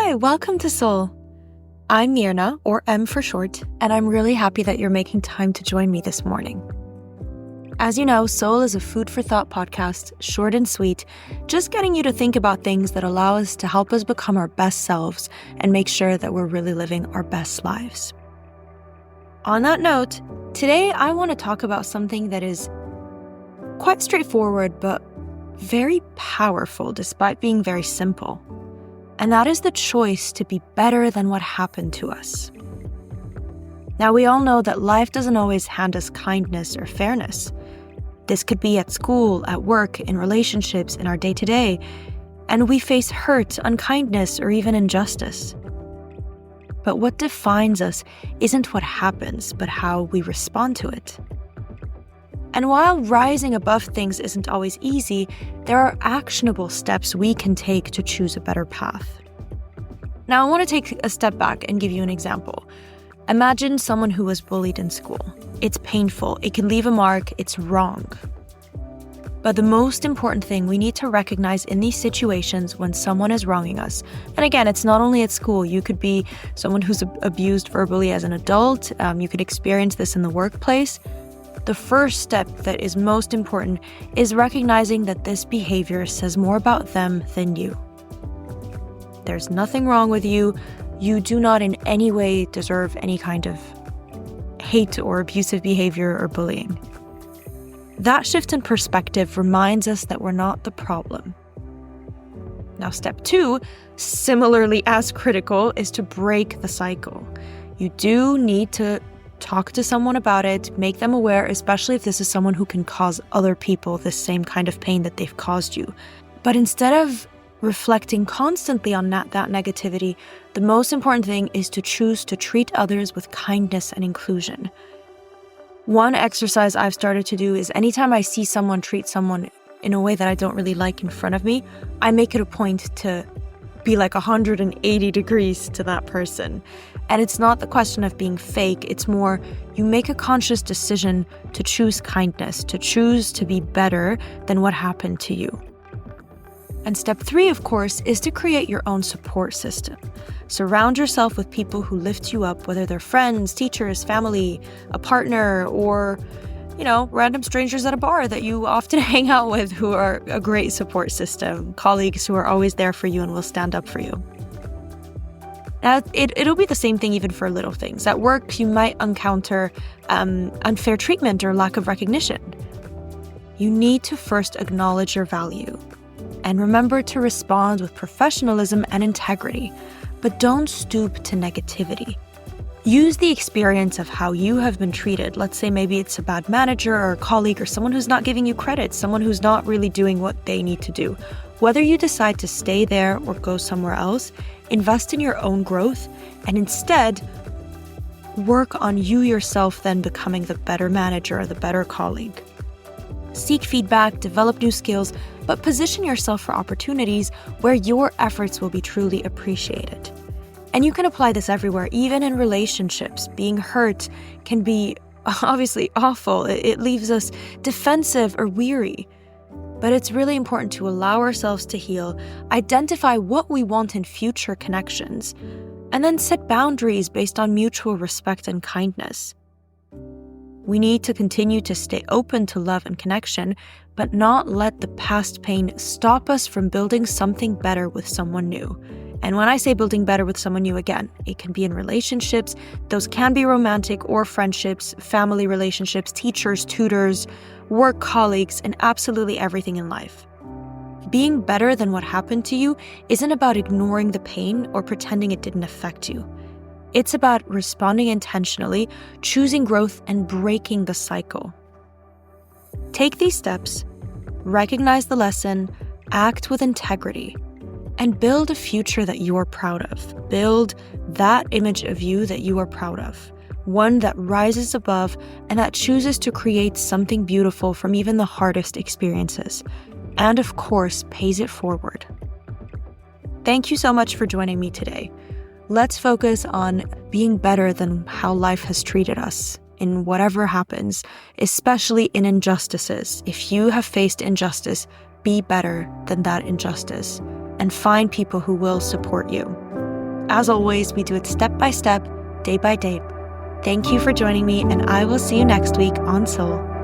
Hi, welcome to Soul. I'm Mirna, or M for short, and I'm really happy that you're making time to join me this morning. As you know, Soul is a food for thought podcast, short and sweet, just getting you to think about things that allow us to help us become our best selves and make sure that we're really living our best lives. On that note, today I want to talk about something that is quite straightforward but very powerful despite being very simple. And that is the choice to be better than what happened to us. Now, we all know that life doesn't always hand us kindness or fairness. This could be at school, at work, in relationships, in our day-to-day, and we face hurt, unkindness, or even injustice. But what defines us isn't what happens, but how we respond to it. And while rising above things isn't always easy, there are actionable steps we can take to choose a better path. Now, I want to take a step back and give you an example. Imagine someone who was bullied in school. It's painful, it can leave a mark, it's wrong. But the most important thing we need to recognize in these situations when someone is wronging us, and again, it's not only at school, you could be someone who's abused verbally as an adult, you could experience this in the workplace. The first step that is most important is recognizing that this behavior says more about them than you. There's nothing wrong with you. You do not in any way deserve any kind of hate or abusive behavior or bullying. That shift in perspective reminds us that we're not the problem. Now, step 2, similarly as critical, is to break the cycle. You do need to talk to someone about it, make them aware, especially if this is someone who can cause other people the same kind of pain that they've caused you. But instead of reflecting constantly on that negativity, the most important thing is to choose to treat others with kindness and inclusion. One exercise I've started to do is anytime I see someone treat someone in a way that I don't really like in front of me, I make it a point to be like 180 degrees to that person. And it's not the question of being fake, it's more you make a conscious decision to choose kindness, to choose to be better than what happened to you. And step 3, of course, is to create your own support system. Surround yourself with people who lift you up, whether they're friends, teachers, family, a partner, or random strangers at a bar that you often hang out with who are a great support system, colleagues who are always there for you and will stand up for you. Now, it'll be the same thing even for little things. At work, you might encounter unfair treatment or lack of recognition. You need to first acknowledge your value and remember to respond with professionalism and integrity, but don't stoop to negativity. Use the experience of how you have been treated. Let's say maybe it's a bad manager or a colleague or someone who's not giving you credit, someone who's not really doing what they need to do. Whether you decide to stay there or go somewhere else, invest in your own growth and instead work on you yourself then becoming the better manager or the better colleague. Seek feedback, develop new skills, but position yourself for opportunities where your efforts will be truly appreciated. And you can apply this everywhere, even in relationships. Being hurt can be obviously awful. It leaves us defensive or weary. But it's really important to allow ourselves to heal, identify what we want in future connections, and then set boundaries based on mutual respect and kindness. We need to continue to stay open to love and connection, but not let the past pain stop us from building something better with someone new. And when I say building better with someone new, again, it can be in relationships. Those can be romantic or friendships, family relationships, teachers, tutors, work colleagues, and absolutely everything in life. Being better than what happened to you isn't about ignoring the pain or pretending it didn't affect you. It's about responding intentionally, choosing growth, and breaking the cycle. Take these steps, recognize the lesson, act with integrity, and build a future that you are proud of. Build that image of you that you are proud of. One that rises above and that chooses to create something beautiful from even the hardest experiences. And of course, pays it forward. Thank you so much for joining me today. Let's focus on being better than how life has treated us in whatever happens, especially in injustices. If you have faced injustice, be better than that injustice and find people who will support you. As always, we do it step by step, day by day. Thank you for joining me, and I will see you next week on Soul.